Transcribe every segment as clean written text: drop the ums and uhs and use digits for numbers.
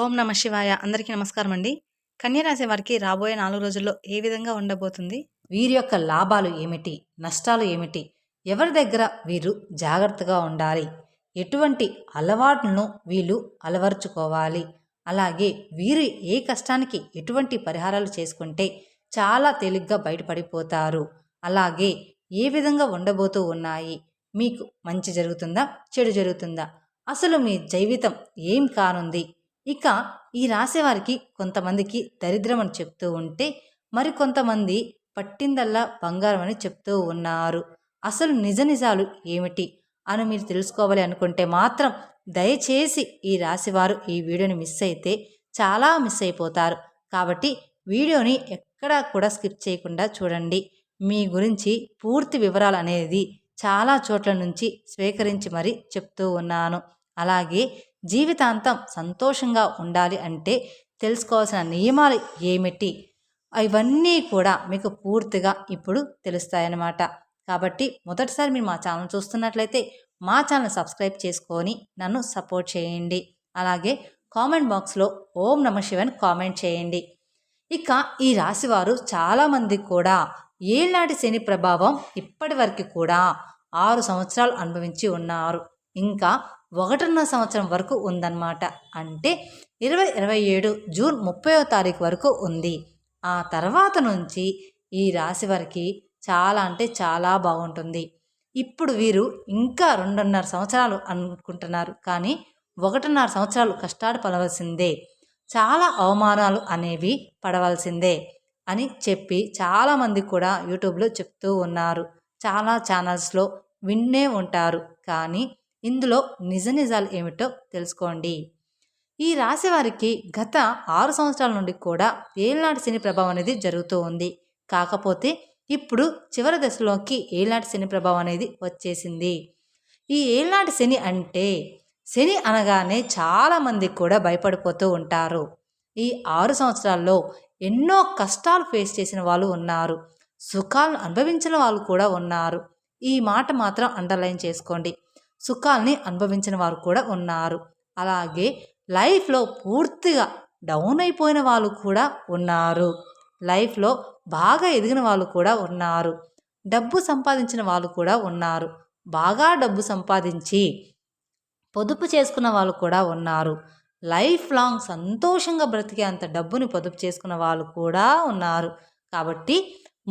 ఓం నమ శివాయ. అందరికీ నమస్కారం అండి. కన్యరాశి వారికి రాబోయే 4 రోజుల్లో ఏ విధంగా ఉండబోతుంది? వీరి యొక్క లాభాలు ఏమిటి? నష్టాలు ఏమిటి? ఎవరి దగ్గర వీరు జాగ్రత్తగా ఉండాలి? ఎటువంటి అలవాట్లను వీళ్ళు అలవరుచుకోవాలి? అలాగే వీరు ఏ కష్టానికి ఎటువంటి పరిహారాలు చేసుకుంటే చాలా తేలిగ్గా బయటపడిపోతారు? అలాగే ఏ విధంగా ఉండబోతూ ఉన్నాయి? మీకు మంచి జరుగుతుందా? చెడు జరుగుతుందా? అసలు మీ జీవితం ఏం కానుంది? ఇక ఈ రాశి వారికి కొంతమందికి దరిద్రం అని చెప్తూ ఉంటే మరికొంతమంది పట్టిందల్లా బంగారం అని చెప్తూ ఉన్నారు. అసలు నిజ నిజాలు ఏమిటి అని మీరు తెలుసుకోవాలి అనుకుంటే మాత్రం దయచేసి ఈ రాశివారు ఈ వీడియోని మిస్ అయితే చాలా మిస్ అయిపోతారు. కాబట్టి వీడియోని ఎక్కడా కూడా స్కిప్ చేయకుండా చూడండి. మీ గురించి పూర్తి వివరాలు అనేది చాలా చోట్ల నుంచి స్వీకరించి మరీ చెప్తూ ఉన్నాను. అలాగే జీవితాంతం సంతోషంగా ఉండాలి అంటే తెలుసుకోవాల్సిన నియమాలు ఏమిటి, ఇవన్నీ కూడా మీకు పూర్తిగా ఇప్పుడు తెలుస్తాయన్నమాట. కాబట్టి మొదటిసారి మీరు మా ఛానల్ చూస్తున్నట్లయితే మా ఛానల్ సబ్స్క్రైబ్ చేసుకొని నన్ను సపోర్ట్ చేయండి. అలాగే కామెంట్ బాక్స్లో ఓం నమ శివాయ కామెంట్ చేయండి. ఇక ఈ రాశివారు చాలామంది కూడా ఏళ్ళనాటి శని ప్రభావం ఇప్పటి వరకు కూడా 6 సంవత్సరాలు అనుభవించి ఉన్నారు. ఇంకా 1.5 సంవత్సరం వరకు ఉందన్నమాట. అంటే 2027 జూన్ 30వ తారీఖు వరకు ఉంది. ఆ తర్వాత నుంచి ఈ రాశి వారికి చాలా అంటే చాలా బాగుంటుంది. ఇప్పుడు వీరు ఇంకా 2.5 సంవత్సరాలు అనుకుంటున్నారు, కానీ 1.5 సంవత్సరాలు కష్టాలు పడవలసిందే, చాలా అవమానాలు అనేవి పడవలసిందే అని చెప్పి చాలామంది కూడా యూట్యూబ్లో చెప్తూ ఉన్నారు. చాలా ఛానల్స్లో విన్నే ఉంటారు. కానీ ఇందులో నిజ నిజాలు ఏమిటో తెలుసుకోండి. ఈ రాశి వారికి గత 6 సంవత్సరాల నుండి కూడా ఏళ్ళనాటి శని ప్రభావం అనేది జరుగుతూ ఉంది. కాకపోతే ఇప్పుడు చివరి దశలోకి ఏళ్ళనాటి శని ప్రభావం అనేది వచ్చేసింది. ఈ ఏళ్ళనాటి శని అంటే శని అనగానే చాలామంది కూడా భయపడిపోతూ ఉంటారు. ఈ 6 సంవత్సరాల్లో ఎన్నో కష్టాలు ఫేస్ చేసిన వాళ్ళు ఉన్నారు, సుఖాలను అనుభవించిన వాళ్ళు కూడా ఉన్నారు. ఈ మాట మాత్రం అండర్లైన్ చేసుకోండి. సుఖాల్ని అనుభవించిన వారు కూడా ఉన్నారు. అలాగే లైఫ్లో పూర్తిగా డౌన్ అయిపోయిన వాళ్ళు కూడా ఉన్నారు. లైఫ్లో బాగా ఎదిగిన వాళ్ళు కూడా ఉన్నారు. డబ్బు సంపాదించిన వాళ్ళు కూడా ఉన్నారు. బాగా డబ్బు సంపాదించి పొదుపు చేసుకున్న వాళ్ళు కూడా ఉన్నారు. లైఫ్ లాంగ్ సంతోషంగా బ్రతికే అంత డబ్బుని పొదుపు చేసుకున్న వాళ్ళు కూడా ఉన్నారు. కాబట్టి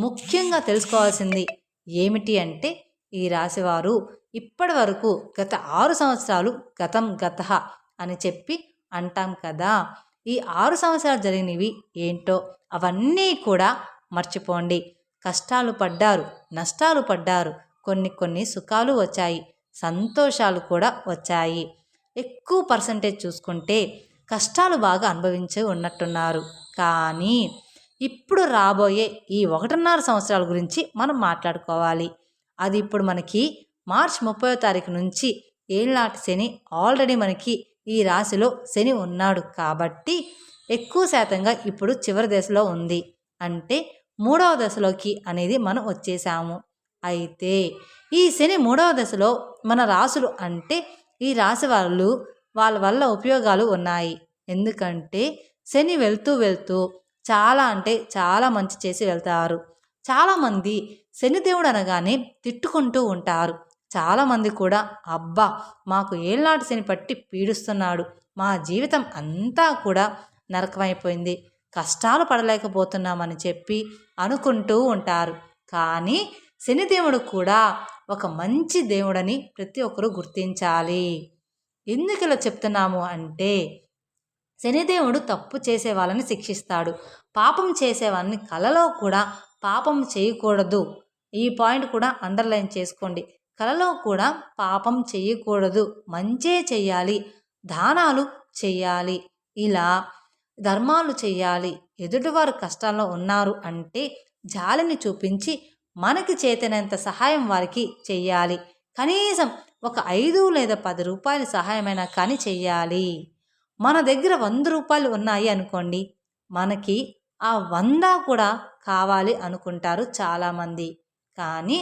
ముఖ్యంగా తెలుసుకోవాల్సింది ఏమిటి అంటే ఈ రాశివారు ఇప్పటి వరకు గత 6 సంవత్సరాలు గత అని చెప్పి అంటాం కదా. ఈ 6 సంవత్సరాలు జరిగినవి ఏంటో అవన్నీ కూడా మర్చిపోండి. కష్టాలు పడ్డారు, నష్టాలు పడ్డారు, కొన్ని సుఖాలు వచ్చాయి, సంతోషాలు కూడా వచ్చాయి. ఎక్కువ పర్సంటేజ్ చూసుకుంటే కష్టాలు బాగా అనుభవించి ఉన్నట్టున్నారు. కానీ ఇప్పుడు రాబోయే ఈ 1.5 సంవత్సరాల గురించి మనం మాట్లాడుకోవాలి. అది ఇప్పుడు మనకి మార్చి 30వ తారీఖు నుంచి ఏళ్ళనాటి శని ఆల్రెడీ మనకి ఈ రాశిలో శని ఉన్నాడు. కాబట్టి ఎక్కువ శాతంగా ఇప్పుడు చివరి దశలో ఉంది. అంటే 3వ దశలోకి అనేది మనం వచ్చేసాము. అయితే ఈ శని 3వ దశలో మన రాశులు అంటే ఈ రాశి వాళ్ళు వాళ్ళ వల్ల ఉపయోగాలు ఉన్నాయి. ఎందుకంటే శని వెళ్తూ వెళ్తూ చాలా అంటే చాలా మంచి చేసి వెళ్తారు. చాలామంది శనిదేవుడు అనగానే తిట్టుకుంటూ ఉంటారు. చాలామంది కూడా అబ్బా మాకు ఏళ్ళనాటి శని పట్టి పీడిస్తున్నాడు, మా జీవితం అంతా కూడా నరకమైపోయింది, కష్టాలు పడలేకపోతున్నామని చెప్పి అనుకుంటూ ఉంటారు. కానీ శనిదేవుడు కూడా ఒక మంచి దేవుడని ప్రతి ఒక్కరూ గుర్తించాలి. ఎందుకు ఇలా చెప్తున్నాము అంటే శనిదేవుడు తప్పు చేసే వాళ్ళని శిక్షిస్తాడు, పాపం చేసేవాళ్ళని కలలో కూడా పాపం చేయకూడదు. ఈ పాయింట్ కూడా అండర్లైన్ చేసుకోండి. కలలో కూడా పాపం చేయకూడదు, మంచే చెయ్యాలి, దానాలు చెయ్యాలి, ఇలా ధర్మాలు చెయ్యాలి. ఎదుటివారు కష్టాల్లో ఉన్నారు అంటే జాలిని చూపించి మనకి చేతనంత సహాయం వారికి చెయ్యాలి. కనీసం ఒక 5 లేదా 10 రూపాయల సహాయమైనా కానీ చెయ్యాలి. మన దగ్గర 100 రూపాయలు ఉన్నాయి అనుకోండి, మనకి ఆ 100 కూడా కావాలి అనుకుంటారు చాలామంది. కానీ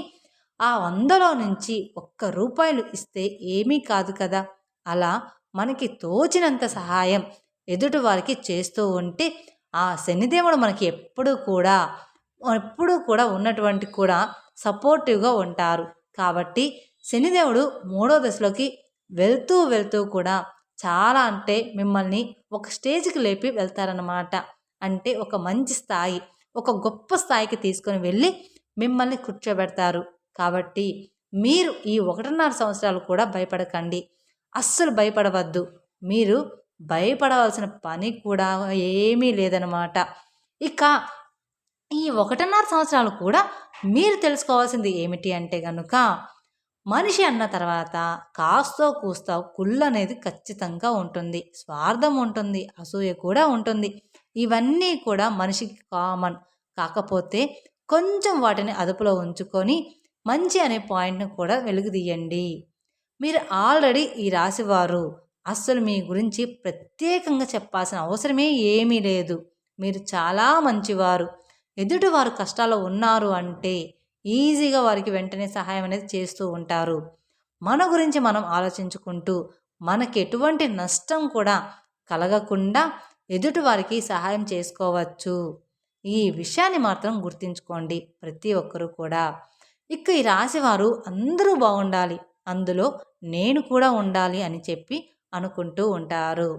ఆ 100లో నుంచి 1 రూపాయలు ఇస్తే ఏమీ కాదు కదా. అలా మనకి తోచినంత సహాయం ఎదుటి వారికి చేస్తూ ఉంటే ఆ శనిదేవుడు మనకి ఎప్పుడూ కూడా ఉన్నటువంటి కూడా సపోర్టివ్గా ఉంటారు. కాబట్టి శనిదేవుడు 3వ దశలోకి వెళ్తూ వెళ్తూ కూడా చాలా అంటే మిమ్మల్ని ఒక స్టేజ్కి లేపి వెళ్తారన్నమాట. అంటే ఒక మంచి స్థాయి, ఒక గొప్ప స్థాయికి తీసుకొని వెళ్ళి మిమ్మల్ని కూర్చోబెడతారు. కాబట్టి మీరు ఈ 1.5 సంవత్సరాలు కూడా భయపడకండి. అస్సలు భయపడవద్దు. మీరు భయపడవలసిన పని కూడా ఏమీ లేదనమాట. ఇక ఈ 1.5 సంవత్సరాలు కూడా మీరు తెలుసుకోవాల్సింది ఏమిటి అంటే గనుక, మనిషి అన్న తర్వాత కాస్తో కూస్తో కుళ్ళనేది ఖచ్చితంగా ఉంటుంది. స్వార్థం ఉంటుంది, అసూయ కూడా ఉంటుంది. ఇవన్నీ కూడా మనిషికి కామన్. కాకపోతే కొంచెం వాటిని అదుపులో ఉంచుకొని మంచి అనే పాయింట్‌ని కూడా వెలుగుదీయండి. మీరు ఆల్రెడీ ఈ రాశివారు అస్సలు మీ గురించి ప్రత్యేకంగా చెప్పాల్సిన అవసరమే ఏమీ లేదు. మీరు చాలా మంచివారు. ఎదుటివారు కష్టాల్లో ఉన్నారు అంటే ఈజీగా వారికి వెంటనే సహాయం అనేది చేస్తూ ఉంటారు. మన గురించి మనం ఆలోచించుకుంటూ మనకి ఎటువంటి నష్టం కూడా కలగకుండా ఎదుటివారికి సహాయం చేసుకోవచ్చు. ఈ విషయాన్ని మాత్రం గుర్తుంచుకోండి ప్రతి ఒక్కరూ కూడా. ఇక ఈ రాశివారు అందరూ బాగుండాలి, అందులో నేను కూడా ఉండాలి అని చెప్పి అనుకుంటూ ఉంటారు.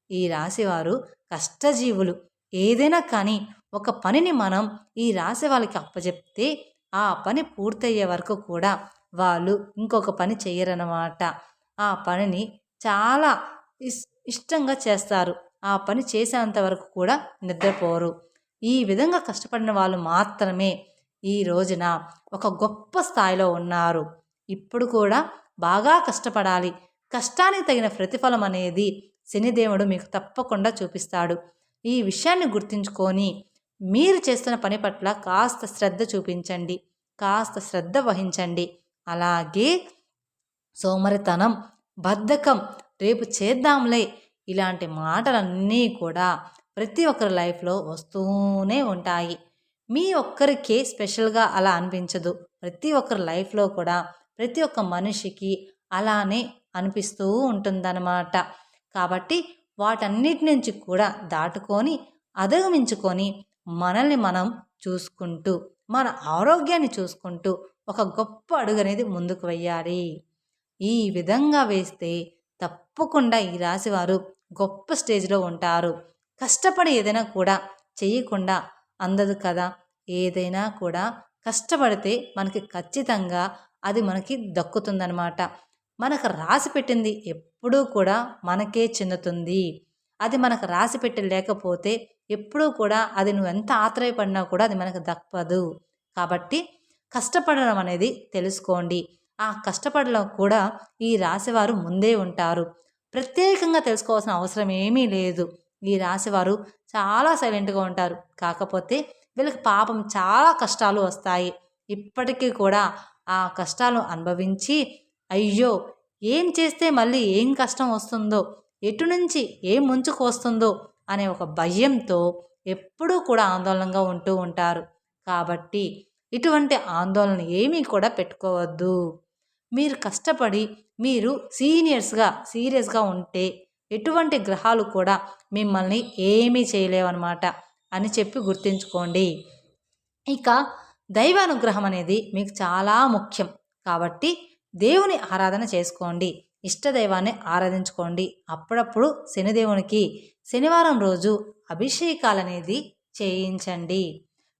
ఈ రాశివారు కష్టజీవులు. ఏదైనా కానీ ఒక పనిని మనం ఈ రాశి వాళ్ళకి అప్పచెప్తే ఆ పని పూర్తయ్యే వరకు కూడా వాళ్ళు ఇంకొక పని చెయ్యరన్నమాట. ఆ పనిని చాలా ఇష్టంగా చేస్తారు. ఆ పని చేసేంత వరకు కూడా నిద్రపోరు. ఈ విధంగా కష్టపడిన వాళ్ళు మాత్రమే ఈ రోజున ఒక గొప్ప స్థాయిలో ఉన్నారు. ఇప్పుడు కూడా బాగా కష్టపడాలి. కష్టానికి తగిన ప్రతిఫలం అనేది శనిదేవుడు మీకు తప్పకుండా చూపిస్తాడు. ఈ విషయాన్ని గుర్తుంచుకొని మీరు చేస్తున్న పని పట్ల కాస్త శ్రద్ధ చూపించండి, కాస్త శ్రద్ధ వహించండి. అలాగే సోమరితనం, బద్ధకం, రేపు చేద్దాంలే, ఇలాంటి మాటలన్నీ కూడా ప్రతి ఒక్కరి లైఫ్లో వస్తూనే ఉంటాయి. మీ ఒక్కరికే స్పెషల్గా అలా అనిపించదు. ప్రతి ఒక్కరి లైఫ్లో కూడా ప్రతి ఒక్క మనిషికి అలానే అనిపిస్తూ ఉంటుందన్నమాట. కాబట్టి వాటన్నిటి నుంచి కూడా దాటుకొని అధిగమించుకొని మనల్ని మనం చూసుకుంటూ మన ఆరోగ్యాన్ని చూసుకుంటూ ఒక గొప్ప అడుగు అనేది ముందుకు వెయ్యాలి. ఈ విధంగా వేస్తే తప్పకుండా ఈ రాశివారు గొప్ప స్టేజ్లో ఉంటారు. కష్టపడి ఏదైనా కూడా చేయకుండా అందదు కదా. ఏదైనా కూడా కష్టపడితే మనకి ఖచ్చితంగా అది మనకి దక్కుతుందనమాట. మనకు రాసి పెట్టింది ఎప్పుడూ కూడా మనకే చెందుతుంది. అది మనకు రాసి పెట్టి లేకపోతే ఎప్పుడూ కూడా అది నువ్వు ఎంత ఆత్రయపడినా కూడా అది మనకు దక్కదు. కాబట్టి కష్టపడడం అనేది తెలుసుకోండి. ఆ కష్టపడడం కూడా ఈ రాశివారు ముందే ఉంటారు. ప్రత్యేకంగా తెలుసుకోవాల్సిన అవసరం ఏమీ లేదు. ఈ రాశివారు చాలా సైలెంట్గా ఉంటారు. కాకపోతే వీళ్ళకి పాపం చాలా కష్టాలు వస్తాయి. ఇప్పటికీ కూడా ఆ కష్టాలు అనుభవించి అయ్యో ఏం చేస్తే మళ్ళీ ఏం కష్టం వస్తుందో, ఎటు నుంచి ఏం ముంచుకు వస్తుందో అనే ఒక భయంతో ఎప్పుడూ కూడా ఆందోళనగా ఉంటూ ఉంటారు. కాబట్టి ఇటువంటి ఆందోళన ఏమీ కూడా పెట్టుకోవద్దు. మీరు కష్టపడి మీరు సీరియస్గా ఉంటే ఎటువంటి గ్రహాలు కూడా మిమ్మల్ని ఏమీ చేయలేవన్నమాట అని చెప్పి గుర్తుంచుకోండి. ఇక దైవానుగ్రహం అనేది మీకు చాలా ముఖ్యం. కాబట్టి దేవుని ఆరాధన చేసుకోండి, ఇష్టదైవాన్ని ఆరాధించుకోండి. అప్పుడప్పుడు శనిదేవునికి శనివారం రోజు అభిషేకాలనేది చేయించండి,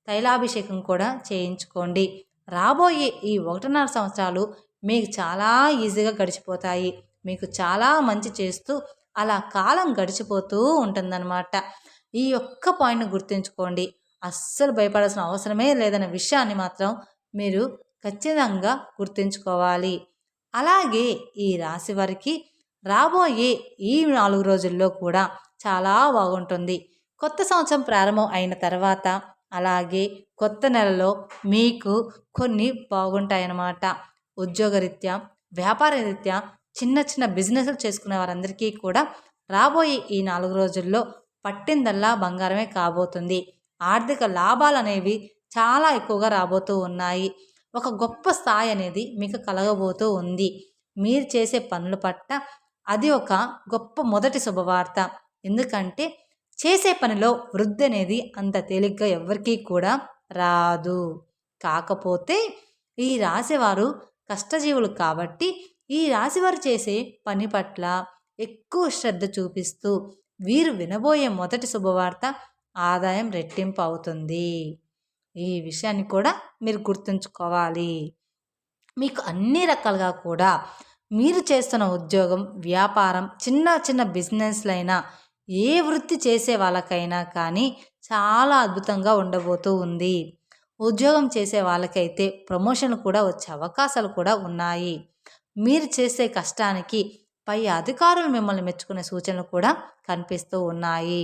తైలాభిషేకం కూడా చేయించుకోండి. రాబోయే ఈ 1.5 సంవత్సరాలు మీకు చాలా ఈజీగా గడిచిపోతాయి. మీకు చాలా మంచి చేస్తూ అలా కాలం గడిచిపోతూ ఉంటుందన్నమాట. ఈ ఒక్క పాయింట్ని గుర్తుంచుకోండి. అస్సలు భయపడాల్సిన అవసరమే లేదన్న విషయాన్ని మాత్రం మీరు ఖచ్చితంగా గుర్తుంచుకోవాలి. అలాగే ఈ రాశి వారికి రాబోయే ఈ 4 రోజుల్లో కూడా చాలా బాగుంటుంది. కొత్త సంవత్సరం ప్రారంభం అయిన తర్వాత అలాగే కొత్త నెలలో మీకు కొన్ని బాగుంటాయన్నమాట. ఉద్యోగరీత్యా, వ్యాపార రీత్యా, చిన్న చిన్న బిజినెస్లు చేసుకునే వారందరికీ కూడా రాబోయే ఈ 4 రోజుల్లో పట్టిందల్లా బంగారమే కాబోతుంది. ఆర్థిక లాభాలు అనేవి చాలా ఎక్కువగా రాబోతూ ఉన్నాయి. ఒక గొప్ప స్థాయి అనేది మీకు కలగబోతూ ఉంది. మీరు చేసే పనుల పట్ల అది ఒక గొప్ప మొదటి శుభవార్త. ఎందుకంటే చేసే పనిలో వృద్ధి అనేది అంత తేలిగ్గా ఎవరికీ కూడా రాదు. కాకపోతే ఈ రాశివారు కష్టజీవులు కాబట్టి ఈ రాశివారు చేసే పని పట్ల ఎక్కువ శ్రద్ధ చూపిస్తూ వీరు వినబోయే మొదటి శుభవార్త ఆదాయం రెట్టింపు అవుతుంది. ఈ విషయాన్ని కూడా మీరు గుర్తుంచుకోవాలి. మీకు అన్ని రకాలుగా కూడా మీరు చేస్తున్న ఉద్యోగం, వ్యాపారం, చిన్న చిన్న బిజినెస్లైనా ఏ వృత్తి చేసే వాళ్ళకైనా కానీ చాలా అద్భుతంగా ఉండబోతూ ఉంది. ఉద్యోగం చేసే వాళ్ళకైతే ప్రమోషన్లు కూడా వచ్చే అవకాశాలు కూడా ఉన్నాయి. మీరు చేసే కష్టానికి పై అధికారులు మిమ్మల్ని మెచ్చుకునే సూచనలు కూడా కనిపిస్తూ ఉన్నాయి.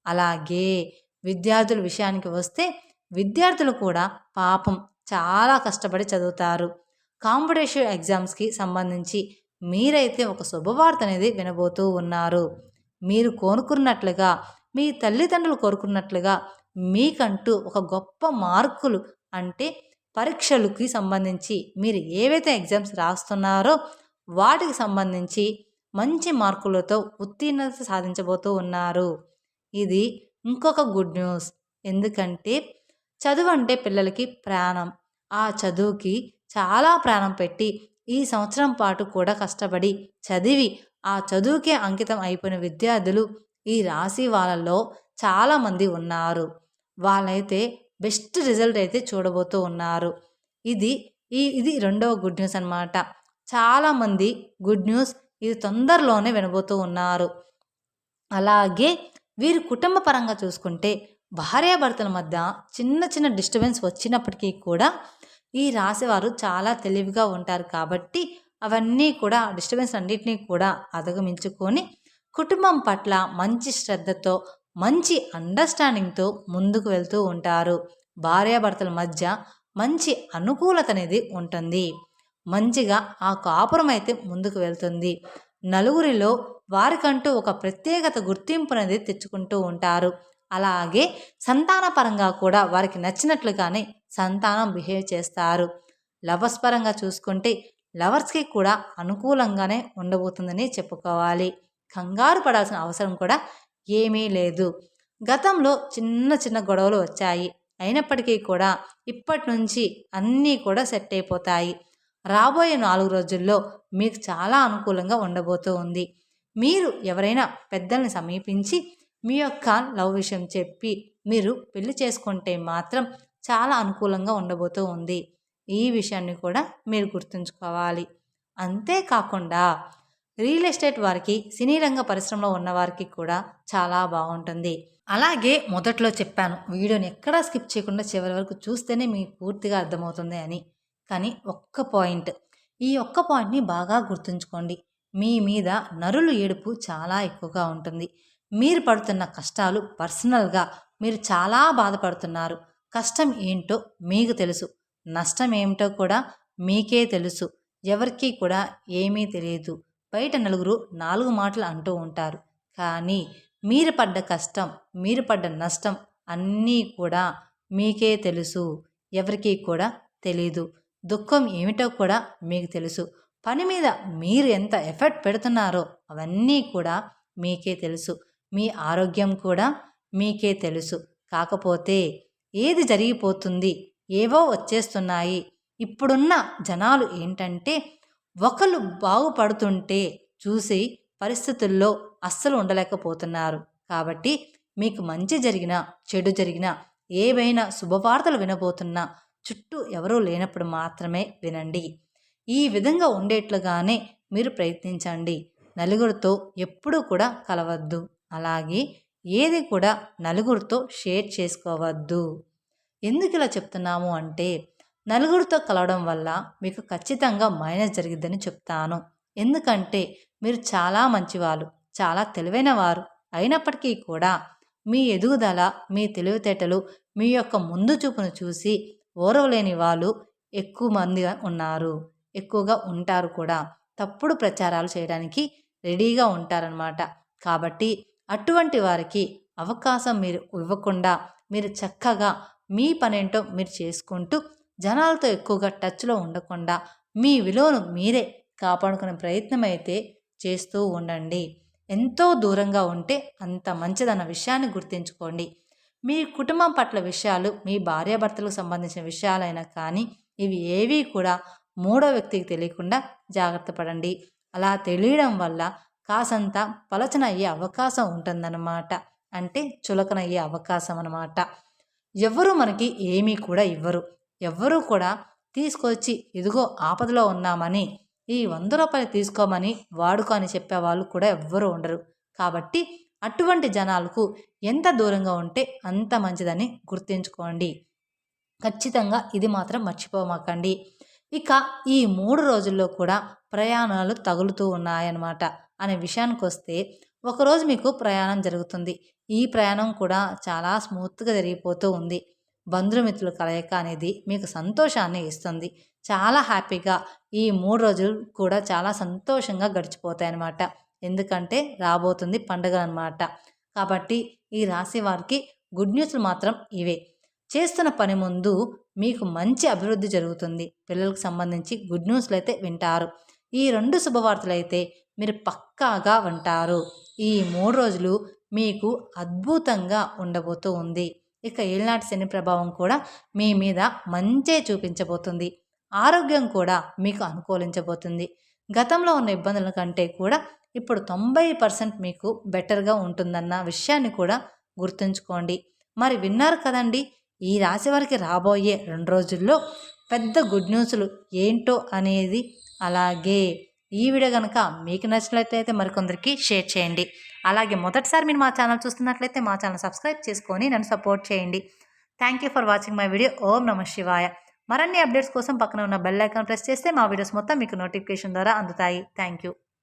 అలాగే విద్యార్థుల విషయానికి వస్తే విద్యార్థులు కూడా పాపం చాలా కష్టపడి చదువుతారు. కాంపిటేటివ్ ఎగ్జామ్స్కి సంబంధించి మీరైతే ఒక శుభవార్త అనేది వినబోతూ ఉన్నారు. మీరు కోరుకున్నట్లుగా, మీ తల్లిదండ్రులు కోరుకున్నట్లుగా మీకంటూ ఒక గొప్ప మార్కులు అంటే పరీక్షలకి సంబంధించి మీరు ఏవైతే ఎగ్జామ్స్ రాస్తున్నారో వాటికి సంబంధించి మంచి మార్కులతో ఉత్తీర్ణత సాధించబోతూ ఉన్నారు. ఇది ఇంకొక గుడ్ న్యూస్. ఎందుకంటే చదువు అంటే పిల్లలకి ప్రాణం. ఆ చదువుకి చాలా ప్రాణం పెట్టి ఈ సంవత్సరం పాటు కూడా కష్టపడి చదివి ఆ చదువుకే అంకితం అయిపోయిన విద్యార్థులు ఈ రాశి వాళ్ళలో చాలామంది ఉన్నారు. వాళ్ళైతే బెస్ట్ రిజల్ట్ అయితే చూడబోతూ ఉన్నారు. ఇది రెండవ గుడ్ న్యూస్ అన్నమాట. చాలామంది గుడ్ న్యూస్ ఇది తొందరలోనే వినబోతూ ఉన్నారు. అలాగే వీరి కుటుంబ పరంగా చూసుకుంటే భార్యాభర్తల మధ్య చిన్న చిన్న డిస్టర్బెన్స్ వచ్చినప్పటికీ కూడా ఈ రాశివారు చాలా తెలివిగా ఉంటారు కాబట్టి అవన్నీ కూడా డిస్టర్బెన్స్ అన్నింటినీ కూడా అధిగమించుకొని కుటుంబం పట్ల మంచి శ్రద్ధతో మంచి అండర్స్టాండింగ్తో ముందుకు వెళ్తూ ఉంటారు. భార్యాభర్తల మధ్య మంచి అనుకూలత అనేది ఉంటుంది. మంచిగా ఆ కాపురం అయితే ముందుకు వెళ్తుంది. నలుగురిలో వారికంటూ ఒక ప్రత్యేకత గుర్తింపు అనేది తెచ్చుకుంటూ ఉంటారు. అలాగే సంతాన పరంగా కూడా వారికి నచ్చినట్లుగానే సంతానం బిహేవ్ చేస్తారు. లవర్స్ పరంగా చూసుకుంటే లవర్స్కి కూడా అనుకూలంగానే ఉండబోతుందని చెప్పుకోవాలి. కంగారు పడాల్సిన అవసరం కూడా ఏమీ లేదు. గతంలో చిన్న చిన్న గొడవలు వచ్చాయి. అయినప్పటికీ కూడా ఇప్పటి నుంచి అన్నీ కూడా సెట్ అయిపోతాయి. రాబోయే 4 రోజుల్లో మీకు చాలా అనుకూలంగా ఉండబోతూ ఉంది. మీరు ఎవరైనా పెద్దల్ని సమీపించి మీ యొక్క లవ్ విషయం చెప్పి మీరు పెళ్లి చేసుకుంటే మాత్రం చాలా అనుకూలంగా ఉండబోతూ ఉంది. ఈ విషయాన్ని కూడా మీరు గుర్తుంచుకోవాలి. అంతేకాకుండా రియల్ ఎస్టేట్ వారికి, సినీ రంగ పరిశ్రమలో ఉన్నవారికి కూడా చాలా బాగుంటుంది. అలాగే మొదట్లో చెప్పాను, వీడియోని ఎక్కడా స్కిప్ చేయకుండా చివరి వరకు చూస్తేనే మీకు పూర్తిగా అర్థమవుతుంది అని. కానీ ఈ ఒక్క పాయింట్ని బాగా గుర్తుంచుకోండి. మీ మీద నరులు ఏడుపు చాలా ఎక్కువగా ఉంటుంది. మీరు పడుతున్న కష్టాలు పర్సనల్గా మీరు చాలా బాధపడుతున్నారు. కష్టం ఏంటో మీకు తెలుసు, నష్టం ఏమిటో కూడా మీకే తెలుసు. ఎవరికీ కూడా ఏమీ తెలియదు. బయట నలుగురు 4 మాటలు అంటూ ఉంటారు. కానీ మీరు పడ్డ కష్టం, మీరు పడ్డ నష్టం అన్నీ కూడా మీకే తెలుసు. ఎవరికీ కూడా తెలీదు. దుఃఖం ఏమిటో కూడా మీకు తెలుసు. పని మీద మీరు ఎంత ఎఫర్ట్ పెడుతున్నారో అవన్నీ కూడా మీకే తెలుసు. మీ ఆరోగ్యం కూడా మీకే తెలుసు. కాకపోతే ఏది జరిగిపోతుంది, ఏవో వచ్చేస్తున్నాయి. ఇప్పుడున్న జనాలు ఏంటంటే ఒకళ్ళు బాగుపడుతుంటే చూసి పరిస్థితుల్లో అస్సలు ఉండలేకపోతున్నారు. కాబట్టి మీకు మంచి జరిగినా చెడు జరిగినా ఏవైనా శుభవార్తలు వినబోతున్నా చుట్టూ ఎవరూ లేనప్పుడు మాత్రమే వినండి. ఈ విధంగా ఉండేట్లుగానే మీరు ప్రయత్నించండి. నలుగురితో ఎప్పుడూ కూడా కలవద్దు. అలాగే ఏది కూడా నలుగురితో షేర్ చేసుకోవద్దు. ఎందుకు ఇలా చెప్తున్నాము అంటే నలుగురితో కలవడం వల్ల మీకు ఖచ్చితంగా మైనస్ జరిగిద్దని చెప్తాను. ఎందుకంటే మీరు చాలా మంచివాళ్ళు, చాలా తెలివైన వారు. అయినప్పటికీ కూడా మీ ఎదుగుదల, మీ తెలివితేటలు, మీ యొక్క ముందు చూపును చూసి ఓర్వలేని వాళ్ళు ఎక్కువ మందిగా ఉన్నారు, ఎక్కువగా ఉంటారు కూడా. తప్పుడు ప్రచారాలు చేయడానికి రెడీగా ఉంటారనమాట. కాబట్టి అటువంటి వారికి అవకాశం మీరు ఇవ్వకుండా మీరు చక్కగా మీ పనేంటో మీరు చేసుకుంటూ జనాలతో ఎక్కువగా టచ్లో ఉండకుండా మీ విలువను మీరే కాపాడుకునే ప్రయత్నం అయితే చేస్తూ ఉండండి. ఎంతో దూరంగా ఉంటే అంత మంచిదన్న విషయాన్ని గుర్తుంచుకోండి. మీ కుటుంబం పట్ల విషయాలు, మీ భార్యాభర్తలకు సంబంధించిన విషయాలైనా కానీ ఇవి ఏవి కూడా మూడో వ్యక్తికి తెలియకుండా జాగ్రత్త పడండి. అలా తెలియడం వల్ల కాసంత పలచన అయ్యే అవకాశం ఉంటుందన్నమాట. అంటే చులకనయ్యే అవకాశం అన్నమాట. ఎవ్వరూ మనకి ఏమీ కూడా ఇవ్వరు. ఎవ్వరూ కూడా తీసుకొచ్చి ఇదిగో ఆపదలో ఉన్నామని ఈ 100 రూపాయలు తీసుకోమని వాడుకో అని చెప్పేవాళ్ళు కూడా ఎవ్వరూ ఉండరు. కాబట్టి అటువంటి జనాలకు ఎంత దూరంగా ఉంటే అంత మంచిదని గుర్తుంచుకోండి. ఖచ్చితంగా ఇది మాత్రం మర్చిపోమాకండి. ఇక ఈ 3 రోజుల్లో కూడా ప్రయాణాలు తగులుతూ ఉన్నాయన్నమాట అనే విషయానికి వస్తే, ఒకరోజు మీకు ప్రయాణం జరుగుతుంది. ఈ ప్రయాణం కూడా చాలా స్మూత్గా జరిగిపోతూ ఉంది. బంధుమిత్రుల కలయిక అనేది మీకు సంతోషాన్ని ఇస్తుంది. చాలా హ్యాపీగా ఈ 3 రోజులు కూడా చాలా సంతోషంగా గడిచిపోతాయన్నమాట. ఎందుకంటే రాబోతుంది పండుగ అన్నమాట. కాబట్టి ఈ రాశి వారికి గుడ్ న్యూస్లు మాత్రం ఇవే. చేస్తున్న పని ముందు మీకు మంచి అభివృద్ధి జరుగుతుంది. పిల్లలకు సంబంధించి గుడ్ న్యూస్లు అయితే వింటారు. ఈ 2 శుభవార్తలు అయితే మీరు పక్కాగా వింటారు. ఈ 3 రోజులు మీకు అద్భుతంగా ఉండబోతూ ఉంది. ఇక ఏలినాటి శని ప్రభావం కూడా మీ మీద మంచే చూపించబోతుంది. ఆరోగ్యం కూడా మీకు అనుకూలించబోతుంది. గతంలో ఉన్న ఇబ్బందుల కంటే కూడా ఇప్పుడు 90% మీకు బెటర్గా ఉంటుందన్న విషయాన్ని కూడా గుర్తుంచుకోండి. మరి విన్నారు కదండి, ఈ రాశి వారికి రాబోయే 2 రోజుల్లో పెద్ద గుడ్ న్యూస్లు ఏంటో అనేది. అలాగే ఈ వీడియో కనుక మీకు నచ్చినట్లయితే మరికొందరికి షేర్ చేయండి. అలాగే మొదటిసారి మీరు మా ఛానల్ చూస్తున్నట్లయితే మా ఛానల్ సబ్స్క్రైబ్ చేసుకొని నన్ను సపోర్ట్ చేయండి. Thank you for watching my video. ఓం నమః శివాయ. మరిన్ని అప్డేట్స్ కోసం పక్కన ఉన్న బెల్ ఐకాన్ ప్రెస్ చేస్తే మా వీడియోస్ మొత్తం మీకు నోటిఫికేషన్ ద్వారా అందుతాయి. Thank you.